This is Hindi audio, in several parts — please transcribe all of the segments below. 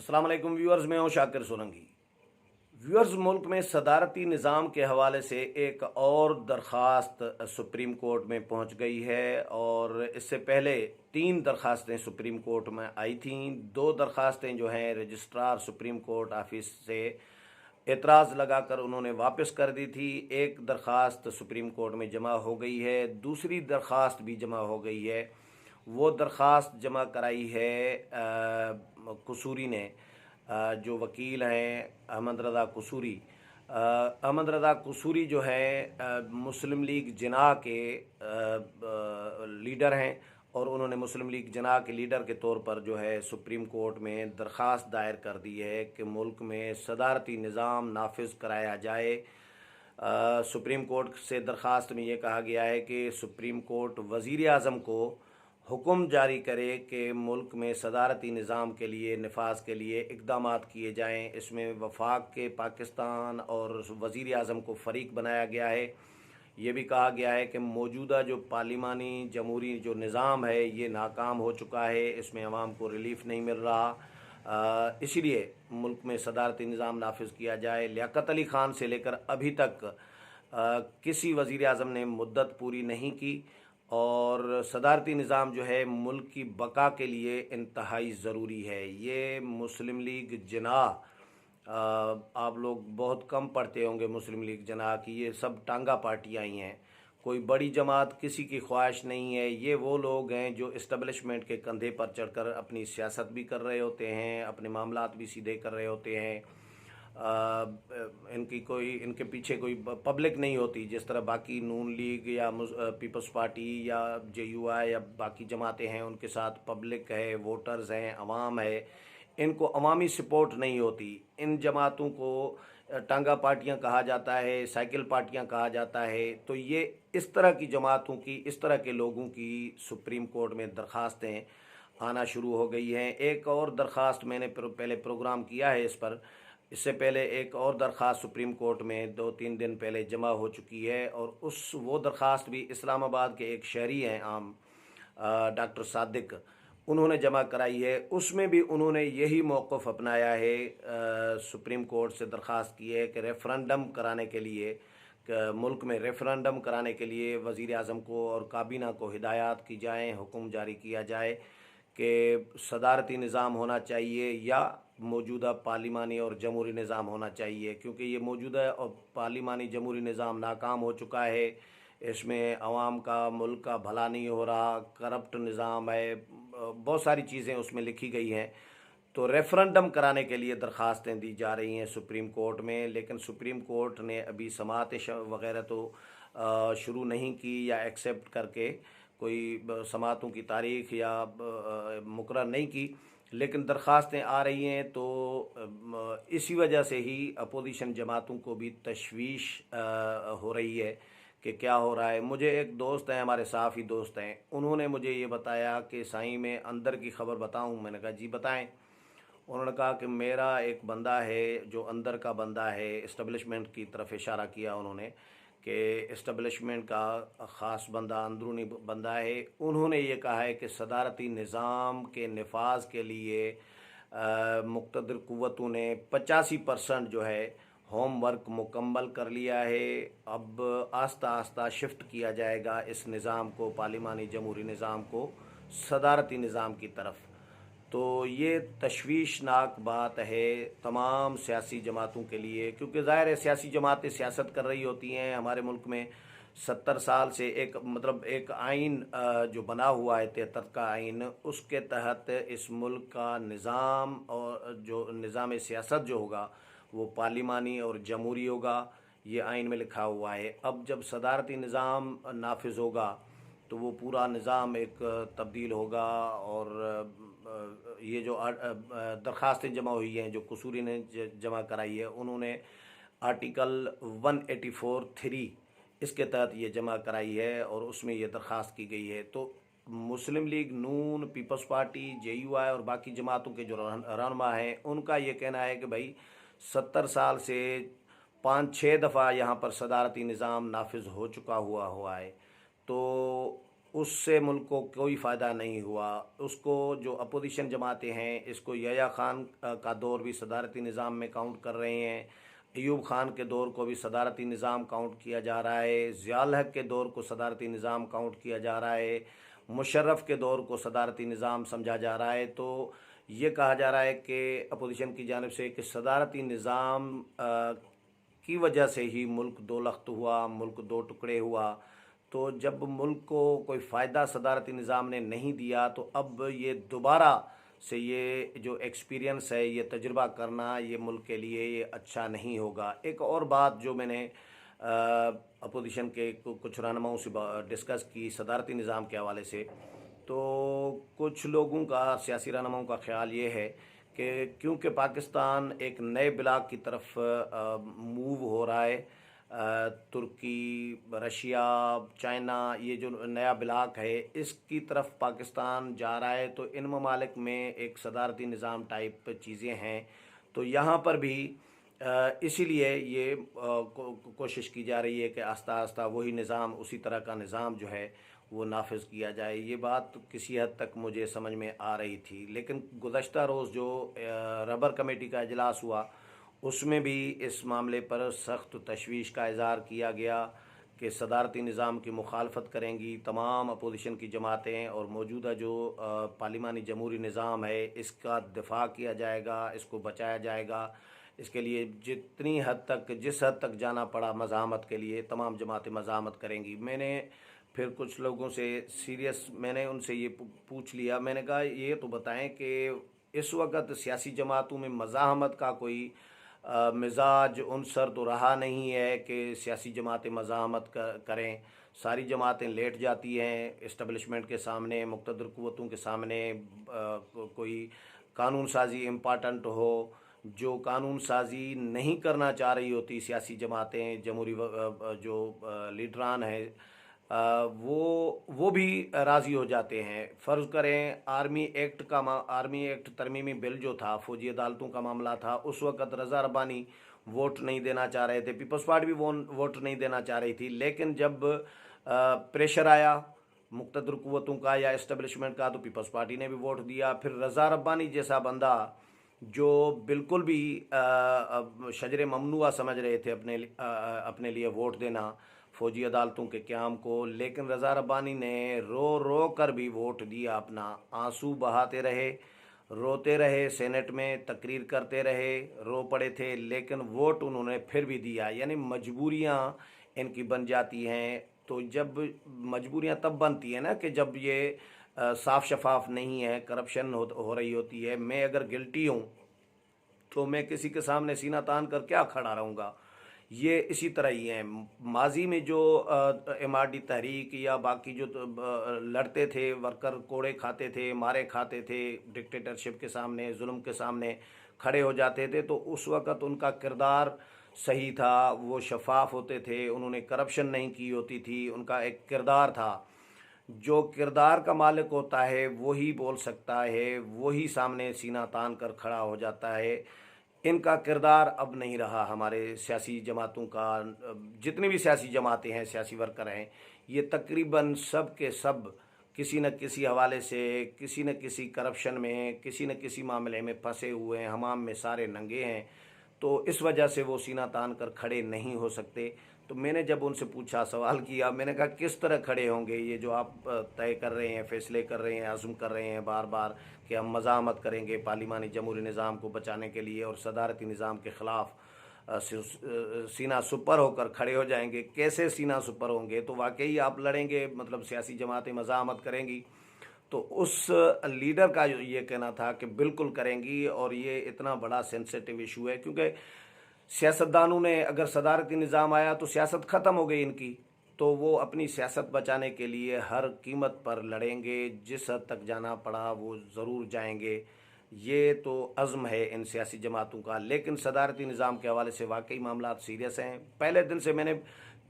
अस्सलाम वालेकुम व्यूअर्स, मैं हूं शाकिर सोलंकी। व्यूअर्स, मुल्क में सदारती निज़ाम के हवाले से एक और दरख्वास्त सुप्रीम कोर्ट में पहुंच गई है और इससे पहले 3 दरख्वास्तें सुप्रीम कोर्ट में आई थीं। 2 दरख्वास्तें जो हैं रजिस्ट्रार सुप्रीम कोर्ट ऑफिस से एतराज़ लगाकर उन्होंने वापस कर दी थी। एक दरख्वास्त सुप्रीम कोर्ट में जमा हो गई है, दूसरी दरख्वास्त भी जमा हो गई है। वो दरख्वास्त जमा कराई है कसूरी ने, जो वकील हैं अहमद रज़ा कसूरी। अहमद रज़ा कसूरी जो है मुस्लिम लीग जिन्ना के लीडर हैं और उन्होंने मुस्लिम लीग जिन्ना के लीडर के तौर पर जो है सुप्रीम कोर्ट में दरख्वास्त दायर कर दी है कि मुल्क में सदारती निज़ाम नाफिज कराया जाए। सुप्रीम कोर्ट से दरख्वास्त में ये कहा गया है कि सुप्रीम कोर्ट वज़ीर आज़म को हुक्म जारी करे कि मुल्क में सदारती निज़ाम के लिए नफाज के लिए इक़दाम किए जाएँ। इसमें वफाक के पाकिस्तान और वज़ीर आज़म को फ़रीक बनाया गया है। ये भी कहा गया है कि मौजूदा जो पार्लिमानी जमहूरी जो निज़ाम है ये नाकाम हो चुका है, इसमें अवाम को रिलीफ नहीं मिल रहा। इसीलिए मुल्क में सदारती निज़ाम नाफिज किया जाए। लियाकत अली ख़ान से लेकर अभी तक किसी वज़ीर आज़म ने मुद्दत पूरी नहीं की और सदारती निज़ाम जो है मुल्क की बका के लिए इंतहाई ज़रूरी है। ये मुस्लिम लीग जिन्ना, आप लोग बहुत कम पढ़ते होंगे मुस्लिम लीग जिन्ना की, ये सब टांगा पार्टियाँ ही हैं। कोई बड़ी जमात किसी की ख्वाहिश नहीं है। ये वो लोग हैं जो इस्टबलिशमेंट के कंधे पर चढ़कर अपनी सियासत भी कर रहे होते हैं, अपने मामलात भी सीधे कर रहे होते हैं। इनके पीछे कोई पब्लिक नहीं होती, जिस तरह बाकी नून लीग या पीपल्स पार्टी या JUI या बाकी जमातें हैं, उनके साथ पब्लिक है, वोटर्स हैं, अवाम है। इनको अवामी सपोर्ट नहीं होती। इन जमातों को टांगा पार्टियां कहा जाता है, साइकिल पार्टियां कहा जाता है। तो ये इस तरह की जमातों की, इस तरह के लोगों की सुप्रीम कोर्ट में दरख्वास्तें आना शुरू हो गई हैं। एक और दरख्वास्त मैंने पहले प्रोग्राम किया है इस पर। इससे पहले एक और दरख्वास्त सुप्रीम कोर्ट में 2-3 दिन पहले जमा हो चुकी है और वो दरख्वास्त भी इस्लामाबाद के एक शहरी हैं आम, डॉक्टर सादिक, उन्होंने जमा कराई है। उसमें भी उन्होंने यही मौक़िफ़ अपनाया है। सुप्रीम कोर्ट से दरख्वास्त की है कि रेफ़रेंडम कराने के लिए, मुल्क में रेफ़रेंडम कराने के लिए वज़ीर आज़म को और काबीना को हिदायत की जाएँ, हुक्म जारी किया जाए कि सदारती निज़ाम होना चाहिए या मौजूदा पार्लिमानी और जमहूरी निज़ाम होना चाहिए, क्योंकि ये मौजूदा और पार्लिमानी जमहूरी निज़ाम नाकाम हो चुका है। इसमें अवाम का, मुल्क का भला नहीं हो रहा, करप्ट निज़ाम है, बहुत सारी चीज़ें उसमें लिखी गई हैं। तो रेफ़रेंडम कराने के लिए दरख्वास्तें दी जा रही हैं सुप्रीम कोर्ट में, लेकिन सुप्रीम कोर्ट ने अभी समाअत वगैरह तो शुरू नहीं की या एक्सेप्ट करके कोई समाअतों की तारीख़ या मुकर्रर नहीं की, लेकिन दरख्वास्तें आ रही हैं। तो इसी वजह से ही अपोजिशन जमातों को भी तशवीश हो रही है कि क्या हो रहा है। मुझे एक दोस्त हैं, हमारे साफ़ी दोस्त हैं, उन्होंने मुझे ये बताया कि साईं मैं अंदर की ख़बर बताऊं। मैंने कहा जी बताएं। उन्होंने कहा कि मेरा एक बंदा है जो अंदर का बंदा है, इस्टबलिशमेंट की तरफ इशारा किया उन्होंने कि इस्टबलिशमेंट का ख़ास बंदा, अंदरूनी बंदा है। उन्होंने ये कहा है कि सदारती निज़ाम के नफाज के लिए मुक़्तदर क़ुव्वतों ने 85% जो है होमवर्क मुकम्मल कर लिया है। अब आस्ता आस्ता शिफ्ट किया जाएगा इस निज़ाम को, पार्लिमानी जमहूरी निज़ाम को, सदारती निज़ाम की तरफ। तो ये तशवीशनाक बात है तमाम सियासी जमातों के लिए, क्योंकि ज़ाहिर है सियासी जमातें सियासत कर रही होती हैं। हमारे मुल्क में 70 साल से एक आइन जो बना हुआ है, 73 का आइन, उसके तहत इस मुल्क का निज़ाम और जो निज़ाम सियासत जो होगा वो पार्लिमानी और जमहूरी होगा। ये आइन में लिखा हुआ है। अब जब सदारती निज़ाम नाफिज होगा तो वो पूरा निज़ाम एक तब्दील होगा। और ये जो दरख्वास्तें जमा हुई हैं जो कसूरी ने जमा कराई है, उन्होंने आर्टिकल 184(3) इसके तहत ये जमा कराई है और उसमें ये दरख्वास्त की गई है। तो मुस्लिम लीग नून, पीपल्स पार्टी, JUI और बाकी जमातों के जो रहनुमा हैं, उनका ये कहना है कि भाई 70 साल से 5-6 दफ़ा यहाँ पर सदारती निज़ाम नाफिज हो चुका हुआ है। तो उससे मुल्क को कोई फ़ायदा नहीं हुआ। उसको जो अपोजिशन जमातें हैं, इसको यहया खान का दौर भी सदारती निज़ाम में काउंट कर रहे हैं, अयूब खान के दौर को भी सदारती निज़ाम काउंट किया जा रहा है, ज़ियाउल हक़ के दौर को सदारती निज़ाम काउंट किया जा रहा है, मुशर्रफ के दौर को सदारती निज़ाम समझा जा रहा है। तो ये कहा जा रहा है कि अपोजिशन की जानिब से कि सदारती निज़ाम की वजह से ही मुल्क दो लख्त हुआ, मुल्क दो टुकड़े हुआ। तो जब मुल्क को कोई फ़ायदा सदारती निज़ाम ने नहीं दिया, तो अब ये दोबारा से ये जो एक्सपीरियंस है, ये तजुर्बा करना, ये मुल्क के लिए ये अच्छा नहीं होगा। एक और बात जो मैंने अपोजिशन के कुछ रहनुमाओं से डिस्कस की सदारती निज़ाम के हवाले से, तो कुछ लोगों का, सियासी रहनुमाओं का ख्याल ये है कि क्योंकि पाकिस्तान एक नए ब्लॉक की तरफ मूव हो रहा है, तुर्की, रशिया, चाइना, ये जो नया ब्लॉक है इसकी तरफ पाकिस्तान जा रहा है, तो इन ममालिक में एक सदारती निज़ाम टाइप चीज़ें हैं। तो यहाँ पर भी इसीलिए ये कोशिश की जा रही है कि आस्ता आस्ता वही निज़ाम, उसी तरह का निज़ाम जो है वो नाफिज किया जाए। ये बात किसी हद तक मुझे समझ में आ रही थी, लेकिन गुज़श्ता रोज़ जो रबर कमेटी का इजलास हुआ उसमें भी इस मामले पर सख्त तशवीश का इज़हार किया गया कि सदारती निज़ाम की मुखालफत करेंगी तमाम अपोजिशन की जमातें, और मौजूदा जो पार्लिमानी जमहूरी निज़ाम है इसका दिफा किया जाएगा, इसको बचाया जाएगा। इसके लिए जितनी हद तक, जिस हद तक जाना पड़ा मज़ाहमत के लिए, तमाम जमातें मज़ाहमत करेंगी। मैंने फिर कुछ लोगों से मैंने उनसे ये पूछ लिया, मैंने कहा ये तो बताएं कि इस वक्त सियासी जमातों में मज़ाहमत का कोई मिजाज उनसर तो रहा नहीं है कि सियासी जमातें मज़ाहमत करें। सारी जमातें लेट जाती हैं इस्टबलिशमेंट के सामने, मुक़्तदर क़ुव्वतों के सामने। कोई कानून साजी इम्पॉर्टेंट हो, जो कानून साजी नहीं करना चाह रही होती सियासी जमातें, जमहूरी जो लीडरान हैं, वो भी राज़ी हो जाते हैं। फ़र्ज़ करें आर्मी एक्ट तरमीमी बिल जो था, फ़ौजी अदालतों का मामला था, उस वक़्त रज़ा रब्बानी वोट नहीं देना चाह रहे थे, पीपल्स पार्टी भी वोट नहीं देना चाह रही थी। लेकिन जब प्रेशर आया मुक़्तदर क़ुव्वतों का या इस्टबलिशमेंट का, तो पीपल्स पार्टी ने भी वोट दिया। फिर रज़ा रब्बानी जैसा बंदा जो बिल्कुल भी शजर ममनुआ समझ रहे थे अपने लिए वोट देना फ़ौजी अदालतों के क़याम को, लेकिन रज़ा रब्बानी ने रो रो कर भी वोट दिया अपना, आंसू बहाते रहे, रोते रहे, सेनेट में तकरीर करते रहे, रो पड़े थे, लेकिन वोट उन्होंने फिर भी दिया। यानी मजबूरियां इनकी बन जाती हैं। तो जब मजबूरियां तब बनती हैं ना कि जब ये साफ शफाफ नहीं है, करप्शन हो रही होती है। मैं अगर गिल्टी हूँ तो मैं किसी के सामने सीना तान कर क्या खड़ा रहूँगा। ये इसी तरह ही है। माजी में जो MRD तहरीक या बाकी जो लड़ते थे, वर्कर कोड़े खाते थे, मारे खाते थे, डिक्टेटरशिप के सामने, जुल्म के सामने खड़े हो जाते थे, तो उस वक़्त उनका किरदार सही था, वो शफाफ होते थे, उन्होंने करप्शन नहीं की होती थी, उनका एक किरदार था। जो किरदार का मालिक होता है वही बोल सकता है, वही सामने सीना तान कर खड़ा हो जाता है। इनका किरदार अब नहीं रहा हमारे सियासी जमातों का। जितनी भी सियासी जमातें हैं, सियासी वर्कर हैं, ये तकरीबन सब के सब किसी न किसी हवाले से, किसी न किसी करप्शन में, किसी न किसी मामले में फंसे हुए हैं, हमाम में सारे नंगे हैं। तो इस वजह से वो सीना तान कर खड़े नहीं हो सकते। तो मैंने जब उनसे पूछा, सवाल किया, मैंने कहा किस तरह खड़े होंगे ये जो आप तय कर रहे हैं, फैसले कर रहे हैं, आज़म कर रहे हैं बार बार कि हम मज़ाहमत करेंगे पार्लिमानी जमहूरी निज़ाम को बचाने के लिए और सदारती निज़ाम के ख़िलाफ़ सीना सुपर होकर खड़े हो जाएंगे। कैसे सीना सुपर होंगे? तो वाकई आप लड़ेंगे, मतलब सियासी जमातें मज़ाहमत करेंगी। तो उस लीडर का ये कहना था कि बिल्कुल करेंगी, और ये इतना बड़ा सेंसिटिव इशू है क्योंकि सियासतदानों ने, अगर सदारती निज़ाम आया तो सियासत ख़त्म हो गई इनकी, तो वो अपनी सियासत बचाने के लिए हर कीमत पर लड़ेंगे, जिस हद तक जाना पड़ा वो ज़रूर जाएंगे। ये तो अज़्म है इन सियासी जमातों का। लेकिन सदारती निज़ाम के हवाले से वाकई मामला सीरियस हैं। पहले दिन से मैंने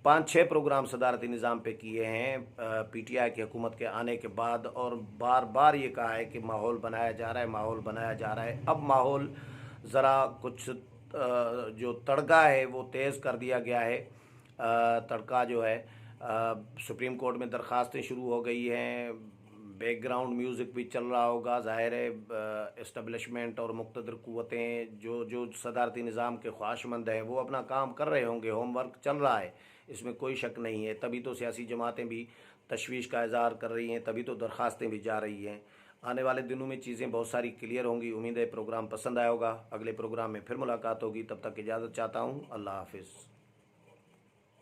5-6 प्रोग्राम सदारती निज़ाम पे किए हैं PTI की हुकूमत के आने के बाद, और बार बार ये कहा है कि माहौल बनाया जा रहा है, माहौल बनाया जा रहा है। अब माहौल ज़रा कुछ जो तड़का है वो तेज़ कर दिया गया है। तड़का जो है सुप्रीम कोर्ट में दरख्वास्तें शुरू हो गई हैं, बैकग्राउंड म्यूज़िक भी चल रहा होगा। ज़ाहिर है इस्टबलिशमेंट और मुक़्तदर क़ुव्वतें जो सदारती निज़ाम के ख्वाहिशमंद हैं वो अपना काम कर रहे होंगे, होमवर्क चल रहा है, इसमें कोई शक नहीं है। तभी तो सियासी जमातें भी तशवीश का इज़हार कर रही हैं, तभी तो दरख्वास्तें भी जा रही हैं। आने वाले दिनों में चीज़ें बहुत सारी क्लियर होंगी। उम्मीद है प्रोग्राम पसंद आया होगा। अगले प्रोग्राम में फिर मुलाकात होगी, तब तक इजाज़त चाहता हूँ। अल्लाह हाफिज़।